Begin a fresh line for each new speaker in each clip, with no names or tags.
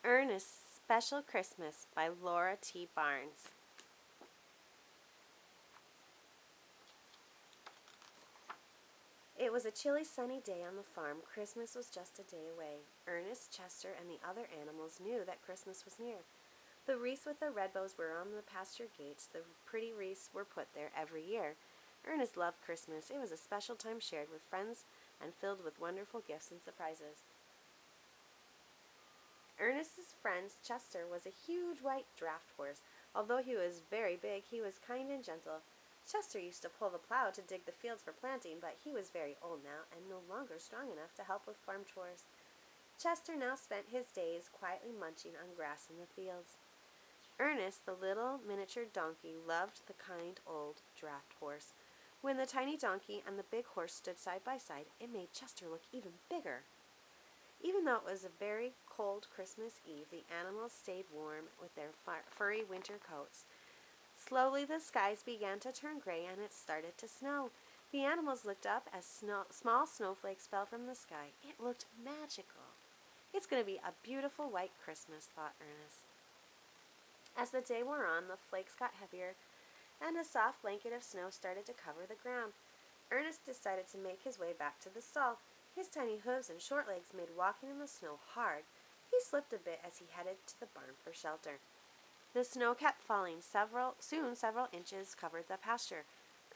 Ernest's Special Christmas by Laura T. Barnes. It was a chilly, sunny day on the farm. Christmas was just a day away. Ernest, Chester, and the other animals knew that Christmas was near. The wreaths with the red bows were on the pasture gates. The pretty wreaths were put there every year. Ernest loved Christmas. It was a special time shared with friends and filled with wonderful gifts and surprises. Ernest's friend Chester was a huge white draft horse. Although he was very big, he was kind and gentle. Chester used to pull the plow to dig the fields for planting, but he was very old now and no longer strong enough to help with farm chores. Chester now spent his days quietly munching on grass in the fields. Ernest, the little miniature donkey, loved the kind old draft horse. When the tiny donkey and the big horse stood side by side, it made Chester look even bigger. Even though it was a very cold Christmas Eve, the animals stayed warm with their furry winter coats. Slowly the skies began to turn gray and it started to snow. The animals looked up as small snowflakes fell from the sky. It looked magical. It's going to be a beautiful white Christmas, thought Ernest. As the day wore on, the flakes got heavier and a soft blanket of snow started to cover the ground. Ernest decided to make his way back to the stall. His tiny hooves and short legs made walking in the snow hard. He slipped a bit as he headed to the barn for shelter. The snow kept falling. Soon several inches covered the pasture.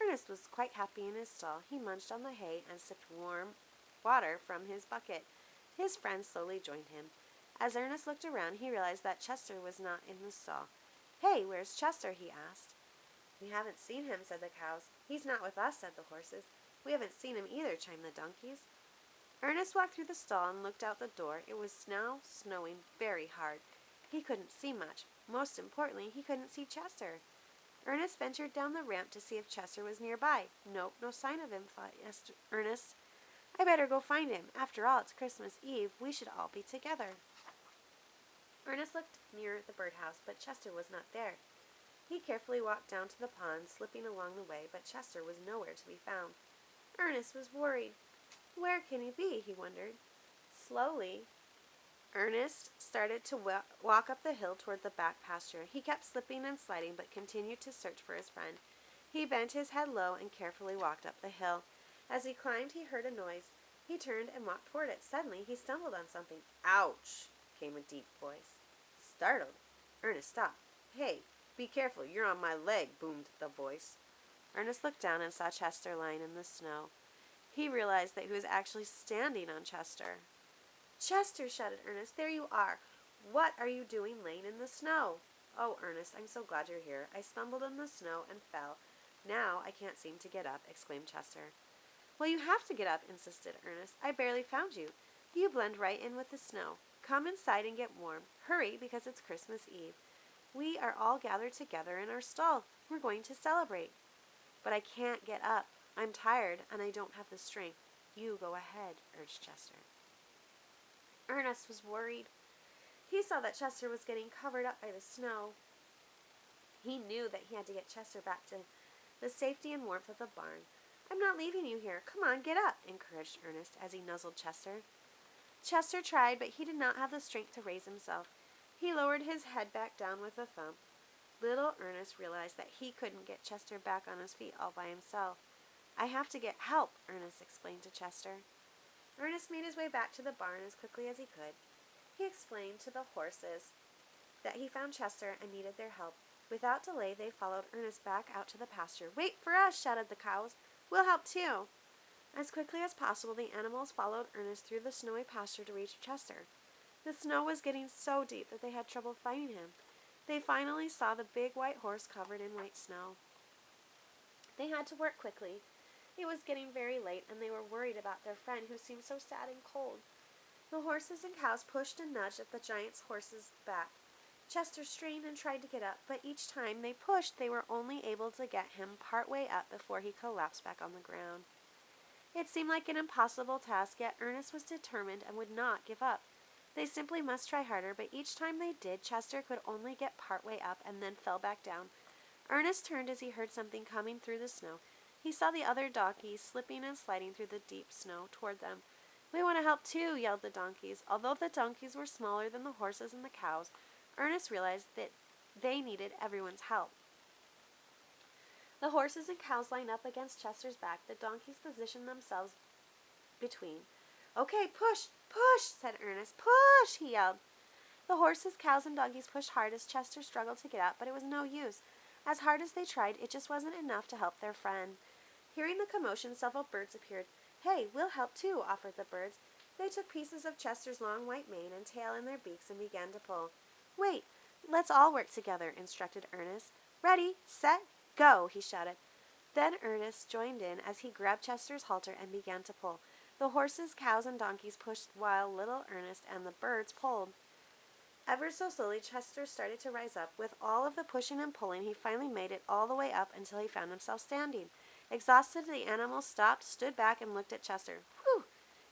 Ernest was quite happy in his stall. He munched on the hay and sipped warm water from his bucket. His friends slowly joined him. As Ernest looked around, he realized that Chester was not in the stall. "Hey, where's Chester?" he asked. "We haven't seen him," said the cows. "He's not with us," said the horses. "We haven't seen him either," chimed the donkeys. Ernest walked through the stall and looked out the door. It was now snowing very hard. He couldn't see much. Most importantly, he couldn't see Chester. Ernest ventured down the ramp to see if Chester was nearby. Nope, no sign of him, thought Ernest. "I better go find him. After all, it's Christmas Eve. We should all be together." Ernest looked near the birdhouse, but Chester was not there. He carefully walked down to the pond, slipping along the way, but Chester was nowhere to be found. Ernest was worried. "Where can he be?" he wondered. Slowly, Ernest started to walk up the hill toward the back pasture. He kept slipping and sliding, but continued to search for his friend. He bent his head low and carefully walked up the hill. As he climbed, he heard a noise. He turned and walked toward it. Suddenly, he stumbled on something. "Ouch!" came a deep voice. Startled, Ernest stopped. "Hey, be careful, you're on my leg," boomed the voice. Ernest looked down and saw Chester lying in the snow. He realized that he was actually standing on Chester. "Chester!" shouted Ernest. "There you are! What are you doing laying in the snow?" "Oh, Ernest, I'm so glad you're here. I stumbled in the snow and fell. Now I can't seem to get up," exclaimed Chester. "Well, you have to get up," insisted Ernest. "I barely found you. You blend right in with the snow. Come inside and get warm. Hurry, because it's Christmas Eve. We are all gathered together in our stall. We're going to celebrate." "But I can't get up. I'm tired, and I don't have the strength. You go ahead," urged Chester. Ernest was worried. He saw that Chester was getting covered up by the snow. He knew that he had to get Chester back to the safety and warmth of the barn. "I'm not leaving you here. Come on, get up," encouraged Ernest as he nuzzled Chester. Chester tried, but he did not have the strength to raise himself. He lowered his head back down with a thump. Little Ernest realized that he couldn't get Chester back on his feet all by himself. "I have to get help," Ernest explained to Chester. Ernest made his way back to the barn as quickly as he could. He explained to the horses that he found Chester and needed their help. Without delay, they followed Ernest back out to the pasture. "Wait for us," shouted the cows. "We'll help too." As quickly as possible, the animals followed Ernest through the snowy pasture to reach Chester. The snow was getting so deep that they had trouble finding him. They finally saw the big white horse covered in white snow. They had to work quickly. It was getting very late, and they were worried about their friend, who seemed so sad and cold. The horses and cows pushed and nudged at the giant's horse's back. Chester strained and tried to get up, but each time they pushed, they were only able to get him part way up before he collapsed back on the ground. It seemed like an impossible task, yet Ernest was determined and would not give up. They simply must try harder, but each time they did, Chester could only get part way up and then fell back down. Ernest turned as he heard something coming through the snow. He saw the other donkeys slipping and sliding through the deep snow toward them. "We want to help too," yelled the donkeys. Although the donkeys were smaller than the horses and the cows, Ernest realized that they needed everyone's help. The horses and cows lined up against Chester's back. The donkeys positioned themselves between. "Okay, push, push," said Ernest. "Push," he yelled. The horses, cows, and donkeys pushed hard as Chester struggled to get up, but it was no use. As hard as they tried, it just wasn't enough to help their friend. Hearing the commotion, several birds appeared. "Hey, we'll help too," offered the birds. They took pieces of Chester's long white mane and tail in their beaks and began to pull. "Wait, let's all work together," instructed Ernest. "Ready, set, go," he shouted. Then Ernest joined in as he grabbed Chester's halter and began to pull. The horses, cows, and donkeys pushed while little Ernest and the birds pulled. Ever so slowly, Chester started to rise up. With all of the pushing and pulling, he finally made it all the way up until he found himself standing. Exhausted, the animal stopped, stood back, and looked at Chester. "Whew!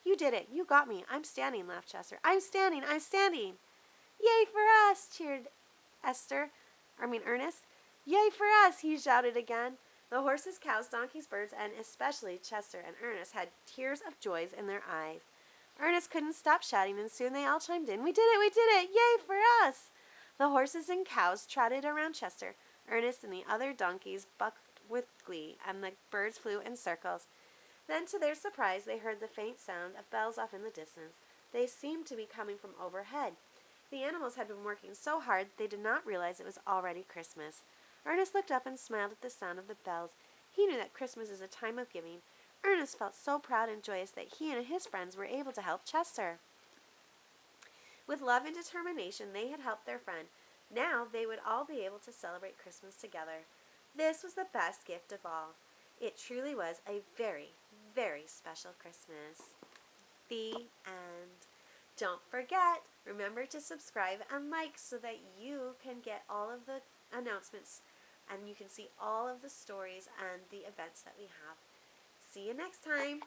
You did it. You got me. I'm standing," laughed Chester. "I'm standing. I'm standing." "Yay for us!" cheered Ernest. "Yay for us!" he shouted again. The horses, cows, donkeys, birds, and especially Chester and Ernest had tears of joy in their eyes. Ernest couldn't stop shouting, and soon they all chimed in. "We did it! We did it! Yay for us!" The horses and cows trotted around Chester. Ernest and the other donkeys bucked with glee, and the birds flew in circles. Then, to their surprise, they heard the faint sound of bells off in the distance. They seemed to be coming from overhead. The animals had been working so hard they did not realize it was already Christmas. Ernest looked up and smiled at the sound of the bells. He knew that Christmas is a time of giving. Ernest felt so proud and joyous that he and his friends were able to help Chester. With love and determination, they had helped their friend. Now they would all be able to celebrate Christmas together. This was the best gift of all. It truly was a very, very special Christmas. The end. Don't forget, remember to subscribe and like so that you can get all of the announcements and you can see all of the stories and the events that we have. See you next time.